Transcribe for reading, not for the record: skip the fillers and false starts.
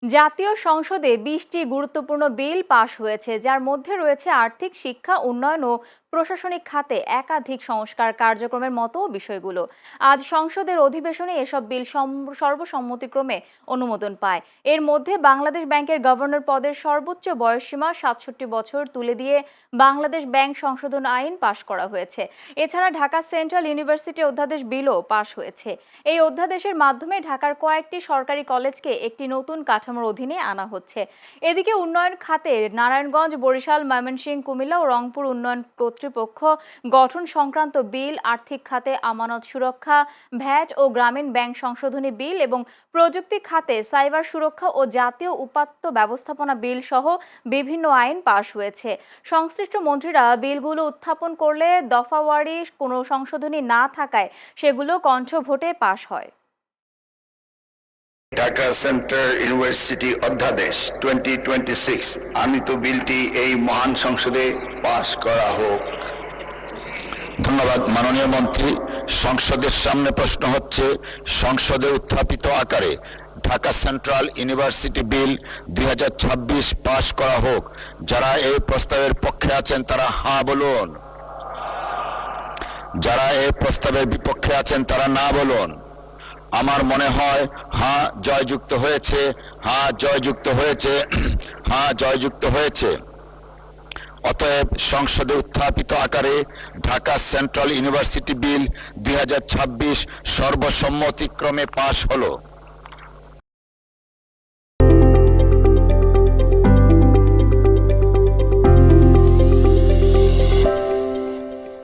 জাতীয় সংসদে ২০টি গুরুত্বপূর্ণ বিল পাশ হয়েছে, যার মধ্যে রয়েছে আর্থিক, শিক্ষা, উন্নয়ন ও প্রশাসনিক খাতে একাধিক সংস্কার কার্যক্রমের মতো বিষয়গুলো। আজ সংসদের অধিবেশনে এসব বিল সর্বসম্মতিক্রমে অনুমোদন পায়। এর মধ্যে বাংলাদেশ ব্যাংকের গভর্নর পদের সর্বোচ্চ বয়সসীমা ৬৭ বছর তুলে দিয়ে বাংলাদেশ ব্যাংক সংশোধন আইন পাশ করা হয়েছে। এছাড়া ঢাকা সেন্ট্রাল ইউনিভার্সিটি অধ্যাদেশ বিলও পাশ হয়েছে। এই অধ্যাদেশের মাধ্যমে ঢাকার কয়েকটি সরকারি কলেজকে একটি নতুন কাঠামোর অধীনে আনা হচ্ছে। এদিকে উন্নয়ন খাতে নারায়ণগঞ্জ, বরিশাল, ময়মনসিংহ, কুমিল্লা ও রংপুর উন্নয়ন কর্তৃপক্ষ গঠন সংক্রান্ত বিল, আর্থিক খাতে আমানত সুরক্ষা, ভ্যাট ও গ্রামীণ ব্যাংক সংশোধনী বিল এবং প্রযুক্তি খাতে সাইবার সুরক্ষা ও জাতীয় উপাত্ত ব্যবস্থাপনা বিল সহ বিভিন্ন আইন পাশ হয়েছে। সংশ্লিষ্ট মন্ত্রীরা বিলগুলো উত্থাপন করলে দফাওয়ারি কোনো সংশোধনী না থাকায় সেগুলো কণ্ঠভোটে পাশ হয়। ঢাকা সেন্ট্রাল ইউনিভার্সিটি অধ্যাদেশ 2026 আনিত বিলটি এই মহান সংসদে পাশ করা হোক। ধন্যবাদ মাননীয় মন্ত্রী। সংসদের সামনে প্রশ্ন হচ্ছে, সংসদে উত্থাপিত আকারে ঢাকা সেন্ট্রাল ইউনিভার্সিটি বিল 2026 পাশ করা হোক। যারা এই প্রস্তাবের পক্ষে আছেন তারা হ্যাঁ বলুন, যারা এই প্রস্তাবের বিপক্ষে আছেন তারা না বলুন। আমার মনে হয় হ্যাঁ জয়যুক্ত হয়েছে, হ্যাঁ জয়যুক্ত হয়েছে, হ্যাঁ জয়যুক্ত হয়েছে। অতএব সংসদে উত্থাপিত আকারে ঢাকা সেন্ট্রাল ইউনিভার্সিটি বিল 2026 সর্বসম্মতিক্রমে পাশ হলো।